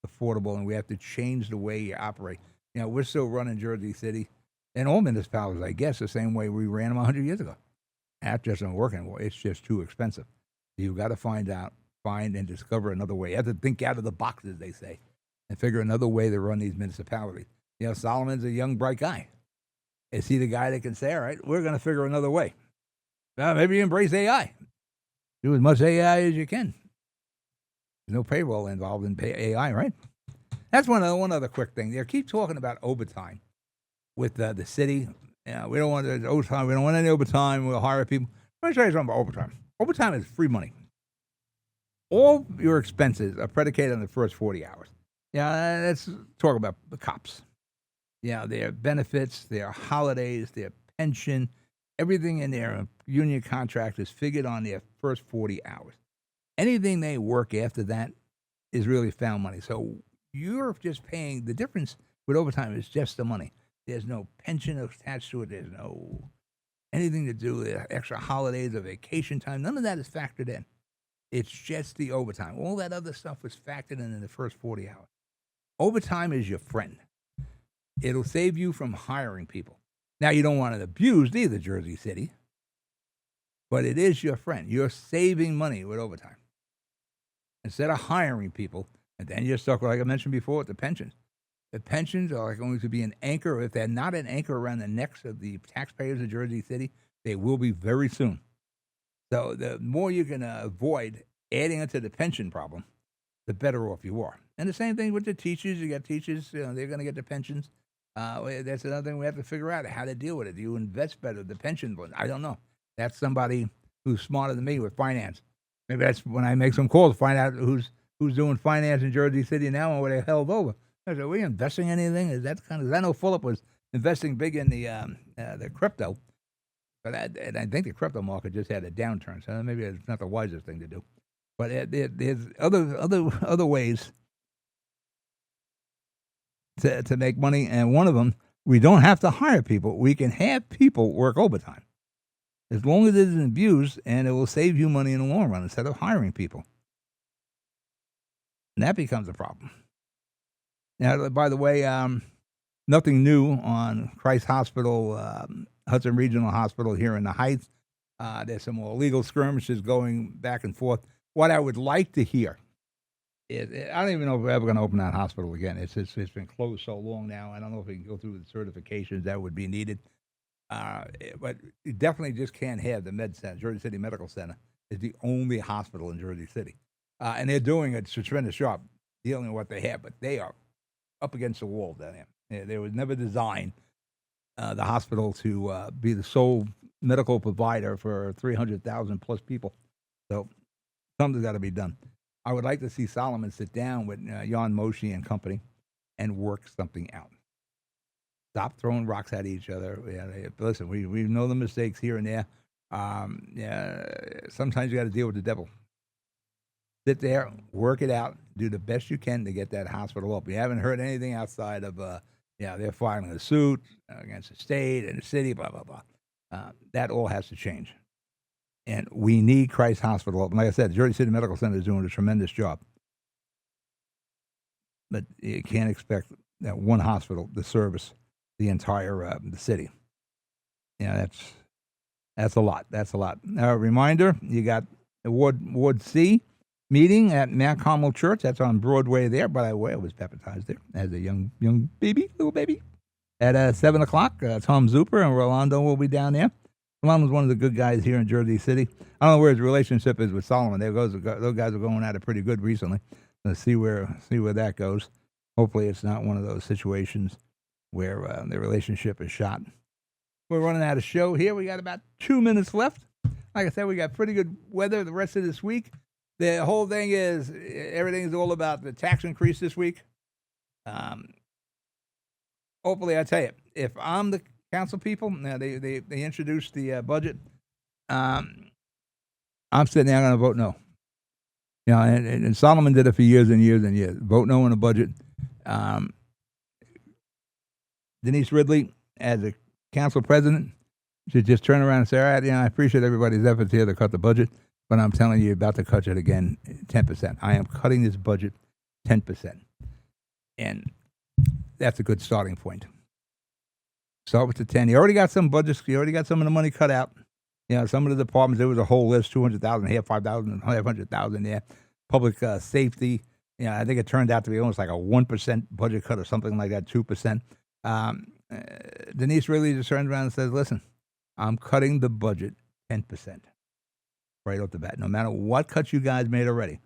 affordable, and we have to change the way you operate. We're still running Jersey City and all municipalities, I guess, the same way we ran them 100 years ago. That just isn't working. It's just too expensive. You've got to find and discover another way. You have to think out of the box, as they say, and figure another way to run these municipalities. Solomon's a young, bright guy. Is he the guy that can say, all right, we're going to figure another way? Maybe embrace AI. Do as much AI as you can. There's no payroll involved in AI, right? That's one other quick thing. They keep talking about overtime with the city. We don't want overtime. We don't want any overtime. We'll hire people. Let me tell you something about overtime. Overtime is free money. All your expenses are predicated on the first 40 hours. Let's talk about the cops. Their benefits, their holidays, their pension, everything in their union contract is figured on their first 40 hours. Anything they work after that is really found money. So you're just paying, the difference with overtime is just the money. There's no pension attached to it. There's no anything to do with extra holidays or vacation time. None of that is factored in. It's just the overtime. All that other stuff was factored in the first 40 hours. Overtime is your friend. It'll save you from hiring people. Now, you don't want it abused either, Jersey City, but it is your friend. You're saving money with overtime. Instead of hiring people, and then you're stuck, like I mentioned before, with the pensions. The pensions are going to be an anchor. If they're not an anchor around the necks of the taxpayers of Jersey City, they will be very soon. So the more you can avoid adding into the pension problem, the better off you are. And the same thing with the teachers. You got teachers, they're going to get the pensions. That's another thing we have to figure out, how to deal with it. Do you invest better, the pension fund? I don't know. That's somebody who's smarter than me with finance. Maybe that's when I make some calls to find out who's doing finance in Jersey City now and where they held over. I said, are we investing anything? Is that kind of? I know Philip was investing big in the crypto, but I think the crypto market just had a downturn, so maybe it's not the wisest thing to do. But there's other ways to make money, and one of them, we don't have to hire people. We can have people work overtime, as long as it isn't abused, and it will save you money in the long run instead of hiring people. And that becomes a problem. Now, by the way, nothing new on Christ Hospital, Hudson Regional Hospital here in the Heights. There's some more legal skirmishes going back and forth. What I would like to hear is, I don't even know if we're ever going to open that hospital again. It's been closed so long now. I don't know if we can go through the certifications that would be needed. But you definitely just can't have the Med Center. Jersey City Medical Center is the only hospital in Jersey City. And they're doing a tremendous job dealing with what they have, but they are up against the wall down there. They was never designed, the hospital, to be the sole medical provider for 300,000 plus people. So something's got to be done. I would like to see Solomon sit down with Jan Moshe and company and work something out. Stop throwing rocks at each other. Listen, we know the mistakes here and there. Sometimes you got to deal with the devil. Sit there, work it out, do the best you can to get that hospital up. We haven't heard anything outside of, they're filing a suit against the state and the city, blah, blah, blah. That all has to change. And we need Christ Hospital up. And like I said, Jersey City Medical Center is doing a tremendous job. But you can't expect that one hospital to service the entire the city. That's a lot. That's a lot. Reminder, you got the Ward C meeting at Mount Carmel Church. That's on Broadway there. By the way, I was baptized there as a young little baby. At 7 o'clock, Tom Zuper and Rolando will be down there. Solomon's one of the good guys here in Jersey City. I don't know where his relationship is with Solomon. Those guys are going at it pretty good recently. Let's see where that goes. Hopefully it's not one of those situations where the relationship is shot. We're running out of show here. We got about 2 minutes left. Like I said, we got pretty good weather the rest of this week. The whole thing is, everything is all about the tax increase this week. Hopefully, I tell you, if I'm the council people, now they introduced the budget, I'm sitting there, I'm going to vote no. And Solomon did it for years and years and years. Vote no on the budget. Denise Ridley, as a council president, should just turn around and say, all right, I appreciate everybody's efforts here to cut the budget, but I'm telling you, about to cut it again 10%. I am cutting this budget 10%. And that's a good starting point. Start with the 10. You already got some budgets. You already got some of the money cut out. Some of the departments, there was a whole list, 200,000 here, 5,000, 500,000 there. Public safety, I think it turned out to be almost like a 1% budget cut or something like that, 2%. Denise really just turns around and says, listen, I'm cutting the budget 10%. Right off the bat. No matter what cuts you guys made already,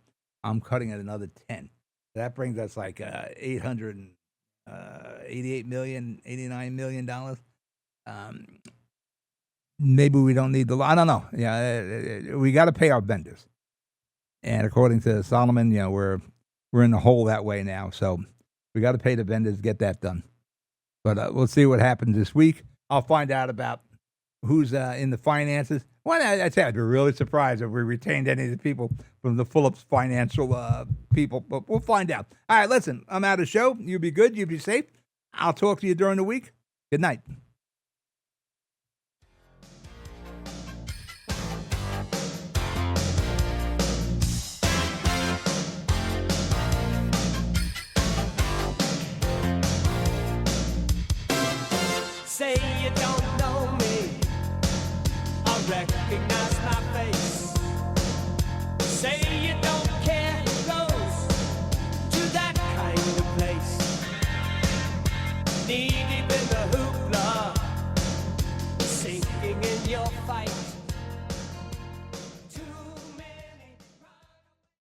I'm cutting it another 10. That brings us like $888 million, $89 million. Maybe we don't need I don't know. We got to pay our vendors. And according to Solomon, we're in the hole that way now. So we got to pay the vendors, get that done. But we'll see what happens this week. I'll find out about who's in the finances. Well, I'd say I'd be really surprised if we retained any of the people from the Phillips financial people, but we'll find out. All right, listen, I'm out of show. You be good. You be safe. I'll talk to you during the week. Good night. Say you don't care who goes to that kind of place. Knee deep in the hoopla, sinking in your fight.